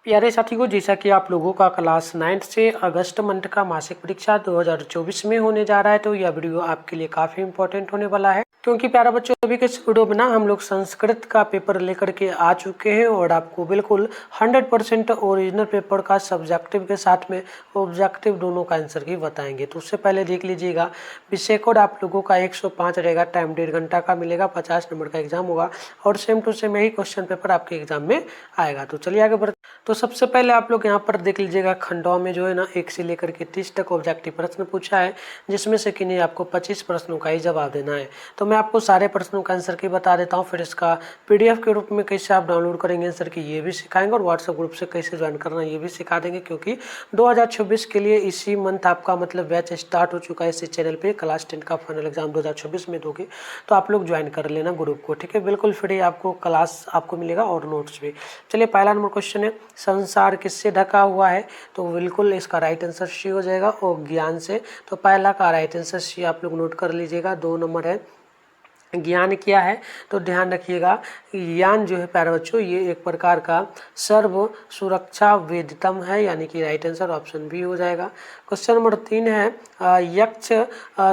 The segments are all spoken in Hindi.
प्यारे साथियों, जैसा कि आप लोगों का क्लास 9 से अगस्त मंथ का मासिक परीक्षा 2024 में होने जा रहा है, तो यह वीडियो आपके लिए काफ़ी इंपॉर्टेंट होने वाला है। क्योंकि प्यारा बच्चों, अभी के इस वीडियो में ना हम लोग संस्कृत का पेपर लेकर के आ चुके हैं और आपको बिल्कुल 100% ओरिजिनल पेपर का सब्जेक्टिव के साथ में ऑब्जेक्टिव दोनों का आंसर भी बताएंगे। तो उससे पहले देख लीजिएगा, विषय कोड आप लोगों का 105 रहेगा, टाइम 1.5 घंटा का मिलेगा, 50 नंबर का एग्जाम होगा और सेम टू सेम यही क्वेश्चन पेपर आपके एग्जाम में आएगा। तो चलिए आगे बढ़ते। तो सबसे पहले आप लोग यहाँ पर देख लीजिएगा, खंडवा में जो है ना 1 से लेकर के 30 तक ऑब्जेक्टिव प्रश्न पूछा है, जिसमें से कि नहीं आपको 25 प्रश्नों का ही जवाब देना है। तो मैं आपको सारे प्रश्नों का आंसर की बता देता हूँ, फिर इसका पीडीएफ के रूप में कैसे आप डाउनलोड करेंगे आंसर की ये भी सिखाएंगे और व्हाट्सएप ग्रुप से कैसे ज्वाइन करना ये भी सिखा देंगे। क्योंकि 2026 के लिए इसी मंथ आपका मतलब बैच स्टार्ट हो चुका है इसी चैनल पे। क्लास 10 का फाइनल एग्जाम 2026 में दोगे तो आप लोग ज्वाइन कर लेना ग्रुप को, ठीक है। बिल्कुल फ्री आपको क्लास आपको मिलेगा और नोट्स भी। चलिए, पहला नंबर क्वेश्चन है, संसार किससे ढका हुआ है? तो बिल्कुल इसका राइट आंसर सी हो जाएगा, और ज्ञान से। तो पहला का राइट आंसर सी आप लोग नोट कर लीजिएगा। 2 नंबर है, ज्ञान क्या है? तो ध्यान रखिएगा, ज्ञान जो है प्यारे बच्चों ये एक प्रकार का सर्व सुरक्षा वेदितम है, यानी कि राइट आंसर ऑप्शन बी हो जाएगा। क्वेश्चन नंबर 3 है, यक्ष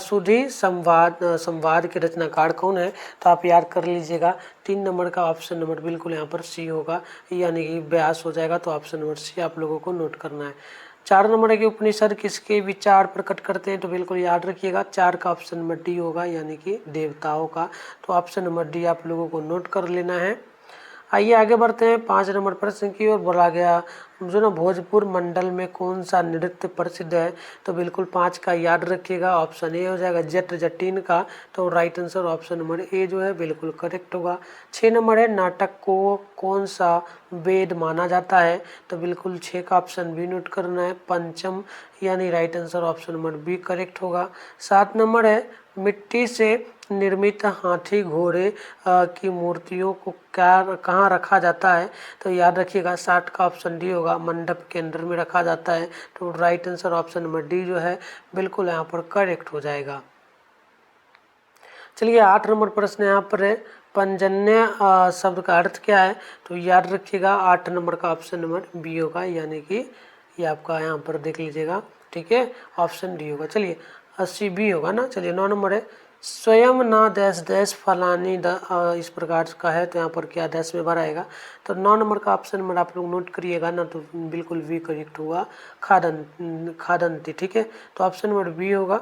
सुधि संवाद के रचनाकार कौन है? तो आप याद कर लीजिएगा, 3 नंबर का ऑप्शन नंबर बिल्कुल यहाँ पर सी होगा, यानी कि व्यास हो जाएगा। तो ऑप्शन नंबर सी आप लोगों को नोट करना है। 4 नंबर के उपनिषद किसके विचार प्रकट करते हैं? तो बिल्कुल याद रखिएगा, 4 का ऑप्शन नंबर डी होगा, यानी कि देवताओं का। तो ऑप्शन नंबर डी आप लोगों को नोट कर लेना है। आइए आगे बढ़ते हैं 5 नंबर प्रश्न की ओर। बोला गया जो ना भोजपुर मंडल में कौन सा नृत्य प्रसिद्ध है? तो बिल्कुल 5 का याद रखिएगा, ऑप्शन ए हो जाएगा जट जटिन का। तो right answer option number A जो है बिल्कुल करेक्ट होगा। 6 नंबर है, नाटक को कौन सा वेद माना जाता है? तो बिल्कुल 6 का ऑप्शन बी नोट करना है, पंचम, यानी right answer option number B correct होगा। 7 नंबर है, मिट्टी से निर्मित हाथी घोड़े की मूर्तियों को कहाँ रखा जाता है? तो याद रखिएगा, 60 का ऑप्शन डी होगा, मंडप के अंदर में रखा जाता है। तो right answer option number D जो है बिल्कुल यहाँ पर करेक्ट हो जाएगा। चलिए, 8 नंबर प्रश्न यहाँ पर है, पंजन्य शब्द का अर्थ क्या है? तो याद रखिएगा, 8 नंबर का ऑप्शन नंबर बी होगा, यानी कि ये आपका यहाँ पर देख लीजिएगा, ठीक है, ऑप्शन डी होगा। चलिए, 80 बी होगा ना। चलिए, 9 नंबर है, स्वयं ना देश देश फलानी इस प्रकार का है, तो यहाँ पर क्या देश में भरा आएगा? तो 9 नंबर का ऑप्शन नंबर आप लोग नोट करिएगा ना, तो बिल्कुल वी करेक्ट हुआ, खादंती, ठीक है। तो ऑप्शन नंबर बी होगा।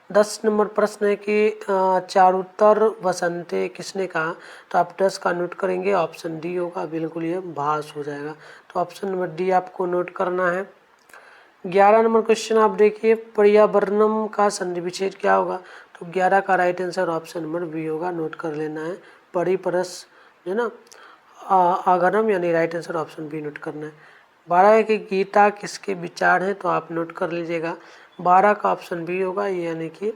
10 नंबर प्रश्न है कि चारुतर वसंते किसने कहा? तो आप 10 का नोट करेंगे, ऑप्शन डी होगा, बिल्कुल ये भास हो जाएगा। तो ऑप्शन नंबर डी आपको नोट करना है। 11 नंबर क्वेश्चन आप देखिए, पर्यावरणम का संधि विच्छेद क्या होगा? तो 11 का right answer option number B होगा, नोट कर लेना है। परिपरस है ना आगरम, यानी right answer option B note करना है। 12 है कि गीता किसके विचार है? तो आप नोट कर लीजिएगा, 12 का ऑप्शन बी होगा, यानी कि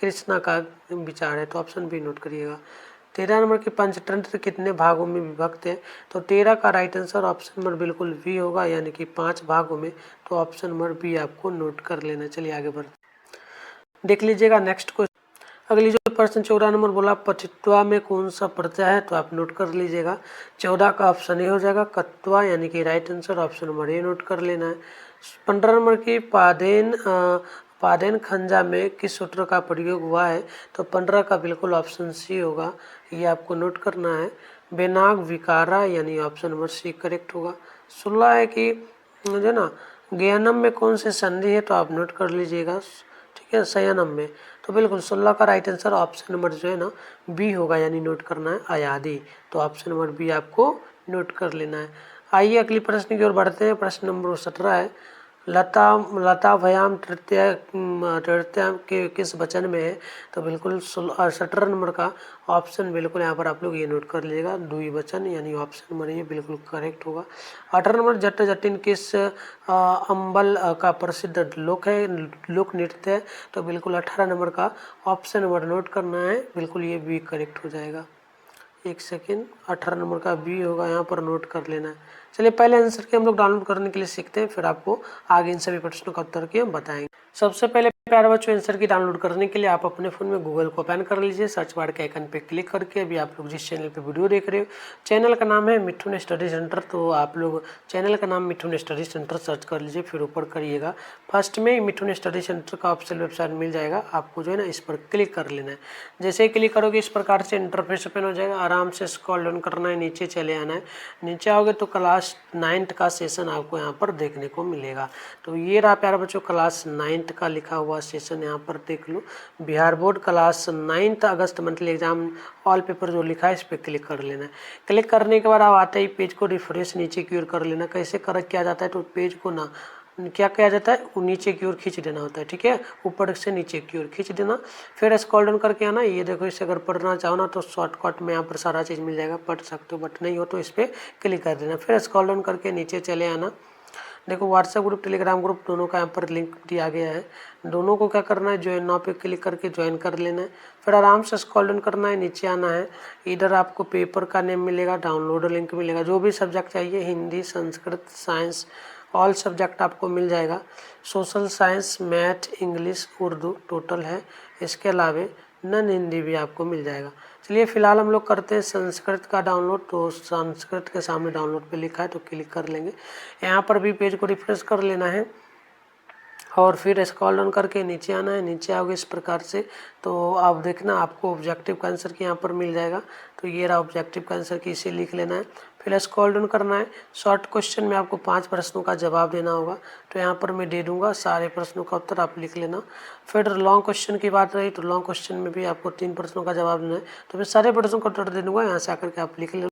कृष्णा का विचार है। तो ऑप्शन बी नोट करिएगा। 13 नंबर के पंचतंत्र कितने भागों में विभक्त है? तो 13 का राइट आंसर ऑप्शन नंबर बिल्कुल बी होगा, यानी कि 5 भागों में। तो ऑप्शन नंबर बी आपको नोट कर लेना। चलिए आगे बढ़ते देख लीजिएगा नेक्स्ट क्वेश्चन। अगली जो प्रश्न 14 नंबर बोला, पचित्वा में कौन सा प्रत्यय है? तो आप नोट कर लीजिएगा, 14 का ऑप्शन ए हो जाएगा, कत्वा, यानी कि right answer option number A note कर लेना है। 15 नंबर की पादेन खंजा में किस सूत्र का प्रयोग हुआ है? तो 15 का बिल्कुल ऑप्शन सी होगा, ये आपको नोट करना है, बेनाग विकारा, यानी ऑप्शन नंबर सी करेक्ट होगा। 16 है कि जो ना ज्ञानम में कौन से संधि है? तो आप नोट कर लीजिएगा, ठीक है, शयनम में। तो बिल्कुल 16 का राइट आंसर ऑप्शन नंबर जो है ना बी होगा, यानी नोट करना है, अयादी। तो ऑप्शन नंबर बी आपको नोट कर लेना है। आइए अगली प्रश्न की ओर बढ़ते हैं। प्रश्न नंबर 17 है, लता भयाम तृतीय के किस वचन में है? तो बिल्कुल 17 नंबर का ऑप्शन बिल्कुल यहाँ पर आप लोग ये नोट कर लीजिएगा, द्विवचन, यानी ऑप्शन नंबर ये बिल्कुल करेक्ट होगा। 18 नंबर, जट जटिन किस अंबल का प्रसिद्ध लोक नृत्य है? तो बिल्कुल 18 नंबर का ऑप्शन नंबर नोट करना है, बिल्कुल ये भी करेक्ट हो जाएगा। एक सेकेंड, 18 नंबर का बी होगा, यहाँ पर नोट कर लेना है। चलिए, पहले आंसर के हम लोग डाउनलोड करने के लिए सीखते हैं, फिर आपको आगे इन सभी प्रश्नों का उत्तर की हम बताएंगे। सबसे पहले प्यारे बच्चों, आंसर की डाउनलोड करने के लिए आप अपने फ़ोन में गूगल को ओपन कर लीजिए। सर्च बार के आइकन पे क्लिक करके अभी आप लोग जिस चैनल पे वीडियो देख रहे हो, चैनल का नाम है मिठुन स्टडी सेंटर। तो आप लोग चैनल का नाम मिठुन स्टडी सेंटर सर्च कर लीजिए, फिर ऊपर करिएगा, फर्स्ट में मिठुन स्टडी सेंटर का ऑफिशियल वेबसाइट मिल जाएगा। आपको जो है ना इस पर क्लिक कर लेना है। जैसे ही क्लिक करोगे इस प्रकार से इंटरफेस ओपन हो जाएगा। आराम से स्क्रॉल डाउन करना है, नीचे चले आना है। नीचे आओगे तो क्लास 9 का सेशन आपको यहाँ पर देखने को मिलेगा। तो ये रहा प्यारे बच्चों क्लास 9 का लिखा हुआ सेशन, यहाँ पर देख लो। बिहार बोर्ड क्लास 9 अगस्त मंथली एग्जाम ऑल पेपर जो लिखा है इस पर क्लिक कर लेना है। क्लिक करने के बाद आप आते ही पेज को रिफ्रेश नीचे की ओर कर लेना। कैसे कर किया जाता है, तो पेज को ना क्या किया जाता है, वो नीचे की ओर खींच देना होता है। ठीक है, ऊपर से नीचे की ओर खींच देना, फिर स्क्रॉल डाउन करके आना। ये देखो, इसे अगर पढ़ना चाहो ना तो शॉर्टकट में यहाँ पर सारा चीज़ मिल जाएगा, पढ़ सकते हो। बट नहीं हो तो इस पर क्लिक कर देना, फिर स्क्रॉल डाउन करके नीचे चले आना। देखो, व्हाट्सएप ग्रुप, टेलीग्राम ग्रुप दोनों का यहाँ पर लिंक दिया गया है। दोनों को क्या करना है, ज्वाइन नाउ पे क्लिक करके ज्वाइन कर लेना है। फिर आराम से स्क्रॉल डाउन करना है, नीचे आना है। इधर आपको पेपर का नेम मिलेगा, डाउनलोड लिंक मिलेगा। जो भी सब्जेक्ट चाहिए, Hindi, Sanskrit, science, all subject आपको मिल जाएगा। Social science, math, English, Urdu total है। इसके अलावा नॉन हिंदी भी आपको मिल जाएगा। चलिए फिलहाल हम लोग करते हैं संस्कृत का डाउनलोड। तो संस्कृत के सामने डाउनलोड पे लिखा है तो क्लिक कर लेंगे। यहाँ पर भी पेज को रिफ्रेश कर लेना है और फिर स्क्रॉल डाउन करके नीचे आना है। नीचे आओगे इस प्रकार से तो आप देखना आपको ऑब्जेक्टिव का आंसर की यहाँ पर मिल जाएगा। तो ये रहा ऑब्जेक्टिव का आंसर की, इसे लिख लेना है। फिर स्क्रॉल डाउन करना है। शॉर्ट क्वेश्चन में आपको 5 प्रश्नों का जवाब देना होगा, तो यहाँ पर मैं दे दूंगा। सारे प्रश्नों का उत्तर आप लिख लेना। फिर लॉन्ग क्वेश्चन की बात रही तो लॉन्ग क्वेश्चन में भी आपको 3 प्रश्नों का जवाब देना है, तो मैं सारे प्रश्नों का उत्तर दे दूंगा। यहाँ से आकर के आप लिख लेना।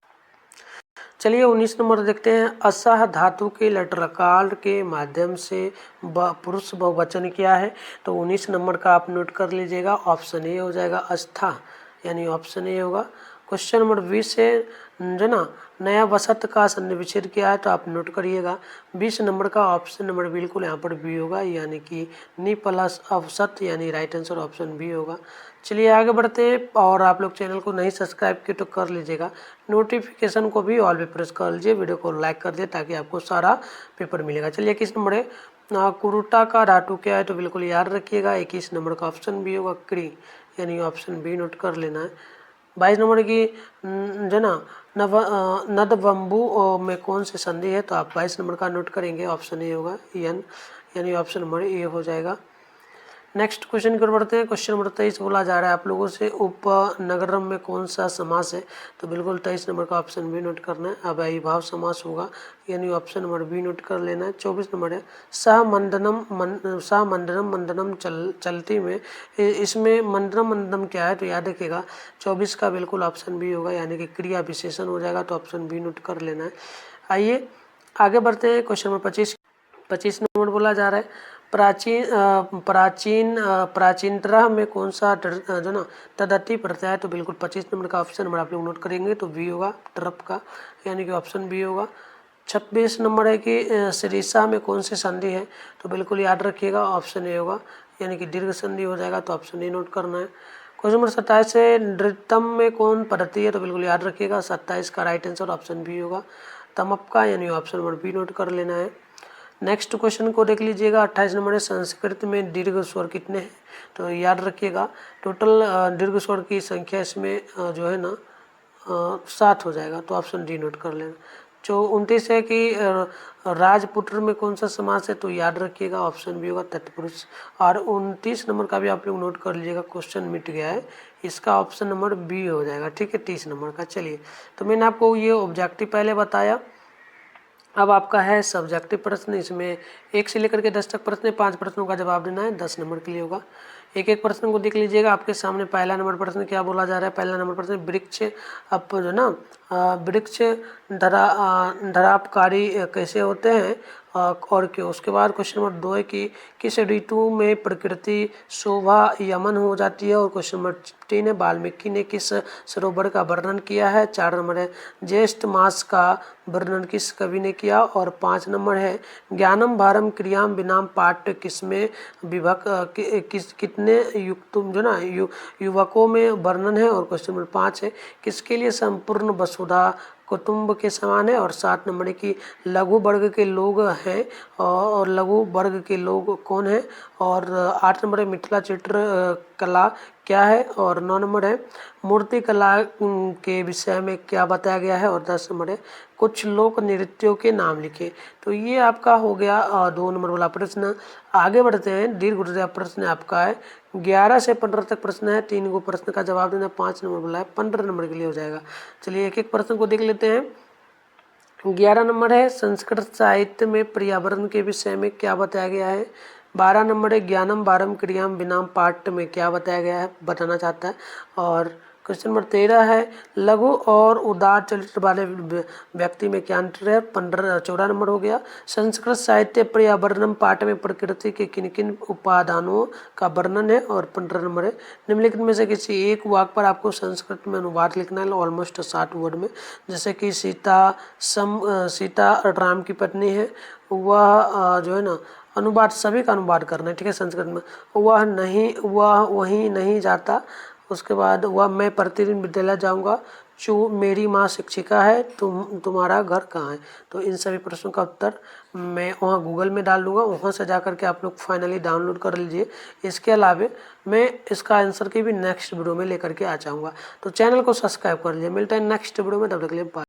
चलिए 19 नंबर देखते हैं। असह धातु के लटरकाल के माध्यम से पुरुष बहुवचन क्या है, तो 19 नंबर का आप नोट कर लीजिएगा। ऑप्शन ए हो जाएगा अस्था, यानी ऑप्शन ए होगा। क्वेश्चन नंबर 20 से जो ना नया वसत का सन्निविच्छेद क्या है, तो आप नोट करिएगा। 20 नंबर का ऑप्शन नंबर बिल्कुल यहाँ पर बी होगा, यानी कि नि प्लस अवसत, यानी राइट आंसर ऑप्शन बी होगा। चलिए आगे बढ़ते हैं। और आप लोग चैनल को नहीं सब्सक्राइब किए तो कर लीजिएगा। नोटिफिकेशन को भी ऑल पे प्रेस कर लीजिए, वीडियो को लाइक कर दिए ताकि आपको सारा पेपर मिलेगा। चलिए 21 नंबर है, कुरुटा का धातु क्या है, तो बिल्कुल याद रखिएगा। 21 नंबर का ऑप्शन बी होगा क्री, यानी ऑप्शन बी नोट कर लेना है। 22 नंबर की जो ना नदबम्बू में कौन सी संधि है, तो आप 22 नंबर का नोट करेंगे। ऑप्शन ए होगा एन, यानी ऑप्शन नंबर ए हो जाएगा। नेक्स्ट क्वेश्चन की ओर बढ़ते हैं। क्वेश्चन नंबर 23 बोला जा रहा है आप लोगों से उपनगरम में कौन सा समास है, तो बिल्कुल 23 नंबर का ऑप्शन बी नोट करना है। अव्ययी भाव समास होगा, यानी ऑप्शन नंबर बी नोट कर लेना है। 24 नंबर है सहमंडनम मंदनम चलती में, इसमें मंदनम मंदनम क्या है, तो याद रखिएगा 24 का बिल्कुल ऑप्शन बी होगा, यानी कि क्रिया विशेषण हो जाएगा। तो ऑप्शन बी नोट कर लेना है। आइए आगे बढ़ते हैं। क्वेश्चन नंबर 25 नंबर बोला जा रहा है प्राचीनतरह में कौन सा जो ना तदती प्रत्यय है, तो बिल्कुल 25 नंबर का ऑप्शन नंबर आप लोग नोट करेंगे तो बी होगा ट्रप का, यानी कि ऑप्शन बी होगा। 26 नंबर है कि सरिसा में कौन सी संधि है, तो बिल्कुल याद रखिएगा ऑप्शन ए होगा, यानी कि दीर्घ संधि हो जाएगा। तो ऑप्शन ए नोट करना है। क्वेश्चन नंबर 27 है नृतम में कौन पद्धति है, तो बिल्कुल याद रखिएगा 27 का राइट आंसर ऑप्शन बी होगा तमप का, यानी ऑप्शन नंबर बी नोट कर लेना है। नेक्स्ट क्वेश्चन को देख लीजिएगा। 28 नंबर है संस्कृत में दीर्घ स्वर कितने हैं, तो याद रखिएगा टोटल दीर्घ स्वर की संख्या इसमें जो है ना 7 हो जाएगा। तो ऑप्शन डी नोट कर लेना। जो 29 है कि राजपुत्र में कौन सा समास है, तो याद रखिएगा ऑप्शन बी होगा तत्पुरुष। और 29 नंबर का भी आप लोग नोट कर लीजिएगा, क्वेश्चन मिट गया है, इसका ऑप्शन नंबर बी हो जाएगा। ठीक है, 30 नंबर का। चलिए, तो मैंने आपको ये ऑब्जेक्टिव पहले बताया। अब आपका है सब्जेक्टिव प्रश्न। इसमें 1 से लेकर के 10 तक प्रश्न है। 5 प्रश्नों का जवाब देना है, 10 नंबर के लिए होगा। एक एक प्रश्न को देख लीजिएगा। आपके सामने पहला नंबर प्रश्न क्या बोला जा रहा है। पहला नंबर प्रश्न वृक्ष अब जो ना वृक्ष धरापकारी कैसे होते हैं और क्यों। उसके बाद क्वेश्चन नंबर 2 है कि किस ऋतु में प्रकृति शोभा यमन हो जाती है। और क्वेश्चन नंबर 3 है वाल्मीकि ने किस सरोवर का वर्णन किया है। 4 नंबर है ज्येष्ठ मास का वर्णन किस कवि ने किया। और 5 नंबर है ज्ञानम भारम क्रियाम विनाम पाठ्य किसमें विभक्त कितने युक्त जो ना युवकों में वर्णन है। और क्वेश्चन नंबर 5 है किसके लिए संपूर्ण वसुधा कुटुंब के समान है। और 7 नंबर की लघु वर्ग के लोग हैं और लघु वर्ग के लोग कौन है। और 8 नंबर है मिथिला चित्र कला क्या है। और 9 नंबर है मूर्ति कला के विषय में क्या बताया गया है। और 10 नंबर है कुछ लोक नृत्यों के नाम लिखे। तो ये आपका हो गया 2 नंबर वाला प्रश्न। आगे बढ़ते हैं। दीर्घ उत्तरीय प्रश्न आपका है 11 से 15 तक प्रश्न है। 3 को प्रश्न का जवाब देना, 5 नंबर वाला है 15 नंबर के लिए हो जाएगा। चलिए एक एक प्रश्न को देख लेते हैं। 11 नंबर है संस्कृत साहित्य में पर्यावरण के विषय में क्या बताया गया है। 12 नंबर है ज्ञानम वारम क्रियाम विनाम पाठ में क्या बताया गया है, बताना चाहता है। और क्वेश्चन नंबर 13 है लघु और उदार चरित्र वाले व्यक्ति में क्या अंतर है। 14 नंबर हो गया। संस्कृत साहित्य पर्यावरणम पाठ में प्रकृति के किन किन उपादानों का वर्णन है। और 15 नंबर है निम्नलिखित में से किसी एक वाक्य पर आपको संस्कृत में अनुवाद लिखना है ऑलमोस्ट 60 वर्ड में। जैसे कि सीता राम की पत्नी है, वह जो है ना अनुवाद सभी का अनुवाद करना है, ठीक है। संस्कृत में वह वहीं नहीं जाता। उसके बाद वह मैं प्रतिदिन विद्यालय जाऊंगा। मेरी माँ शिक्षिका है। तुम्हारा घर कहाँ है। तो इन सभी प्रश्नों का उत्तर मैं वहाँ गूगल में डाल दूंगा, वहाँ से जाकर के आप लोग फाइनली डाउनलोड कर लीजिए। इसके अलावा मैं इसका आंसर की भी नेक्स्ट वीडियो में लेकर के आ जाऊँगा। तो चैनल को सब्सक्राइब कर लीजिए। मिलता है नेक्स्ट वीडियो में, तब तक के लिए बाय।